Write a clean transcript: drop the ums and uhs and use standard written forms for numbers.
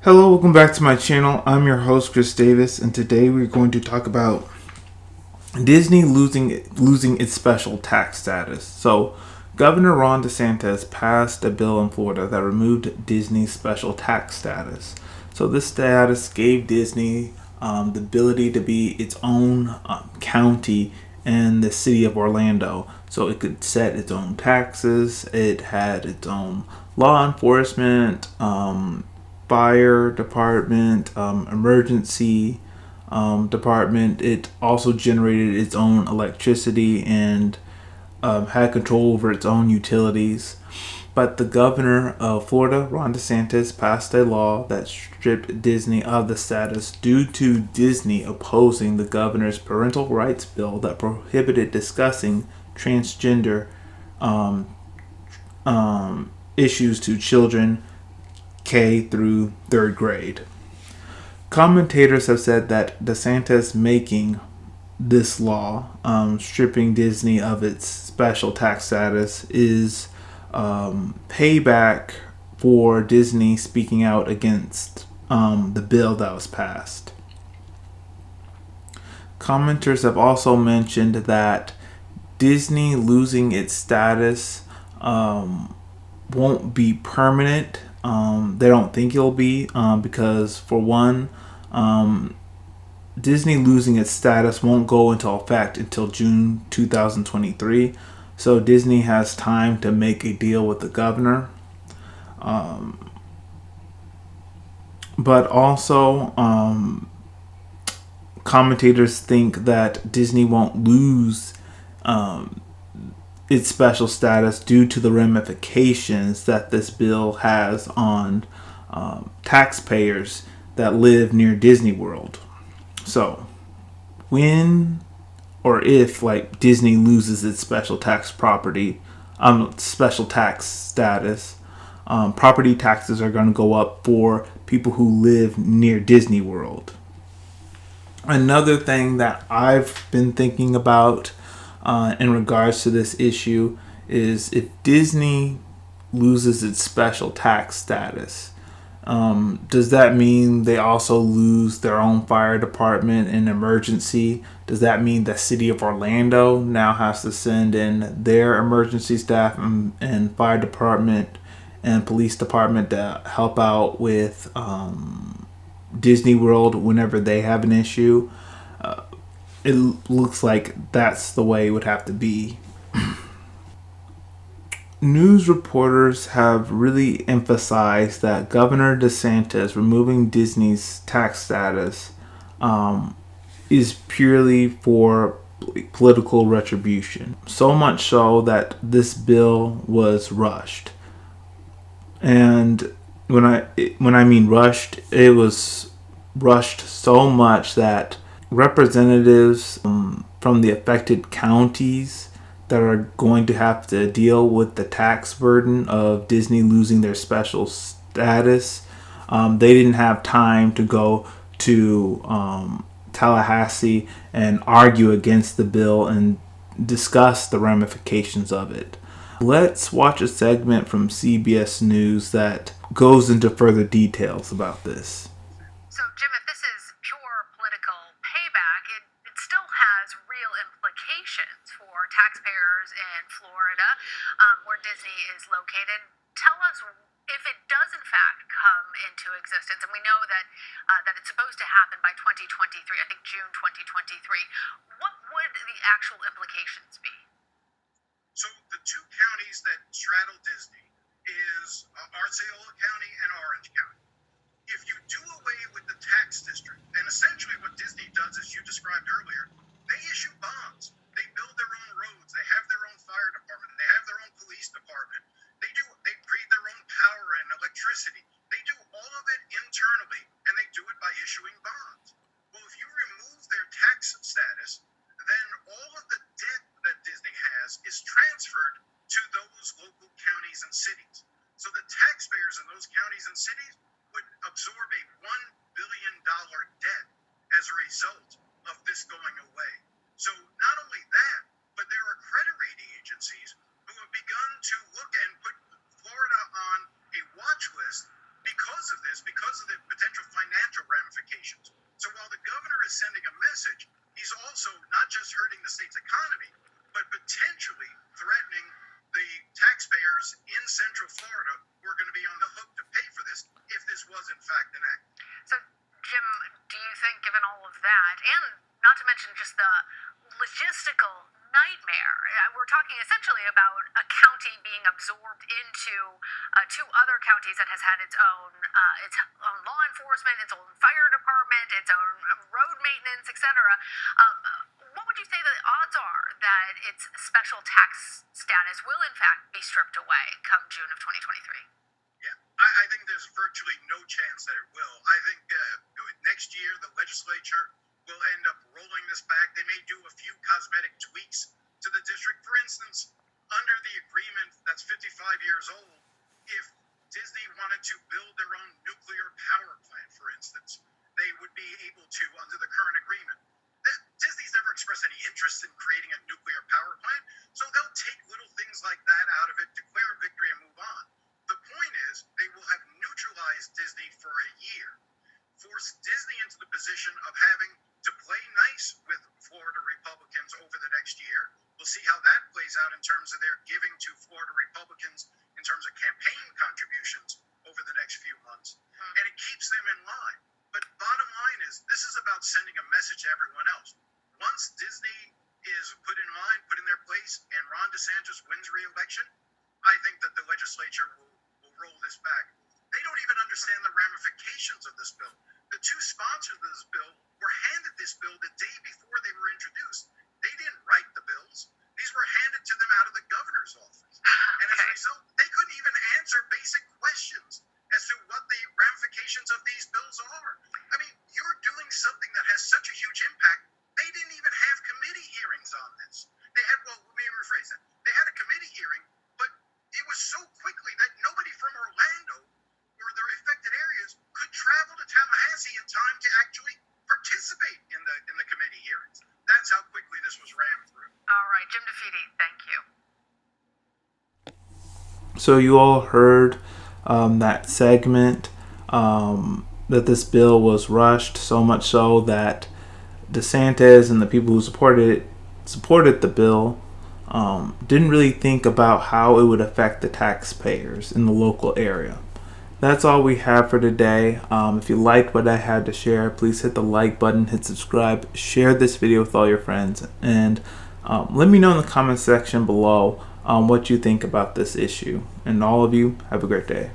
Hello, welcome back to my channel. I'm your host, Chris Davis, and today we're going to talk about Disney losing its special tax status. So, Governor Ron Desantis passed a bill in Florida that removed Disney's special tax status. So, this status gave Disney the ability to be its own county in the city of Orlando. So, it could set its own taxes, it had its own law enforcement, fire department, emergency department. It also generated its own electricity and had control over its own utilities. But the governor of Florida, Ron DeSantis, passed a law that stripped Disney of the status due to Disney opposing the governor's parental rights bill that prohibited discussing transgender issues to children K through third grade. Commentators have said that DeSantis making this law, stripping Disney of its special tax status, is payback for Disney speaking out against the bill that was passed. Commenters have also mentioned that Disney losing its status won't be permanent. They don't think it'll be because, for one, Disney losing its status won't go into effect until June 2023. So Disney has time to make a deal with the governor. But also, commentators think that Disney won't lose its special status due to the ramifications that this bill has on taxpayers that live near Disney World. So, when or if Disney loses its special tax status, property taxes are going to go up for people who live near Disney World. Another thing that I've been thinking about in regards to this issue is if Disney loses its special tax status, does that mean they also lose their own fire department and emergency? Does that mean the city of Orlando now has to send in their emergency staff and fire department and police department to help out with Disney World whenever they have an issue? It looks like that's the way it would have to be. News reporters have really emphasized that Governor DeSantis removing Disney's tax status is purely for political retribution. So much so that this bill was rushed. And when I mean rushed, it was rushed so much that representatives from the affected counties that are going to have to deal with the tax burden of Disney losing their special status, they didn't have time to go to Tallahassee and argue against the bill and discuss the ramifications of it. Let's watch a segment from CBS News that goes into further details about this. So, Jim, if this is pure political payback, it still has real implications for taxpayers in Florida, where Disney is located. Tell us if it does, in fact, come into existence, and we know that that it's supposed to happen by 2023, I think June 2023. What would the actual implications be? So the two counties that straddle Disney is Osceola County and Orange County. If you do away with the tax district, and essentially what Disney does, as you described earlier, they issue bonds. They build their own roads. They have their own fire department. They have their own police department. They breed their own power and electricity. They do all of it internally, and they do it by issuing bonds. Well, if you remove their tax status, then all of the debt that Disney has is transferred to those local counties and cities. So the taxpayers in those counties and cities would absorb a $1 billion debt as a result of this going away. So not only that, but there are credit rating agencies who have begun to look and put Florida on a watch list because of this, because of the potential absorbed into two other counties that has had its own law enforcement, its own fire department, its own road maintenance, etc. What would you say the odds are that its special tax status will in fact be stripped away come June of 2023? Yeah, I think there's virtually no chance that it will. I think next year the legislature will end up rolling this back. They may do a few cosmetic tweaks to the district. For instance, under the agreement that's 55 years old, if Disney wanted to build their own nuclear power plant, for instance, they would be able to under the current agreement. Disney's never expressed any interest in creating a nuclear power plant, so they'll take little things like that out of it, declare a victory, and move on. The point is, they will have neutralized Disney for a year, force Disney into the position of having to play nice with Florida Republicans over the next year. We'll see how that plays out in terms of their giving to Florida Republicans in terms of campaign contributions over the next few months. And it keeps them in line. But bottom line is, this is about sending a message to everyone else. Once Disney is put in line, put in their place, and Ron DeSantis wins re-election, I think that the legislature will roll this back. They don't even understand the ramifications of this bill. The two sponsors of this bill were handed this bill the day before they were introduced. They didn't write the bills. These were handed to them out of the governor's office. And as a result, they couldn't even answer basic questions as to what the ramifications of these bills are. I mean, you're doing something that has such a huge impact. They didn't even have committee hearings on this. They had, well, let me rephrase that. They had a committee hearing, but it was so quickly that nobody from Orlando or their affected areas could travel to Tallahassee in time to actually participate in the committee hearings. That's how quickly this was rammed through. All right, Jim DeFede, thank you. So you all heard that segment, that this bill was rushed, so much so that DeSantis and the people who supported the bill didn't really think about how it would affect the taxpayers in the local area. That's all we have for today. If you liked what I had to share, please hit the like button, hit subscribe, share this video with all your friends, and let me know in the comment section below what you think about this issue. And all of you, have a great day.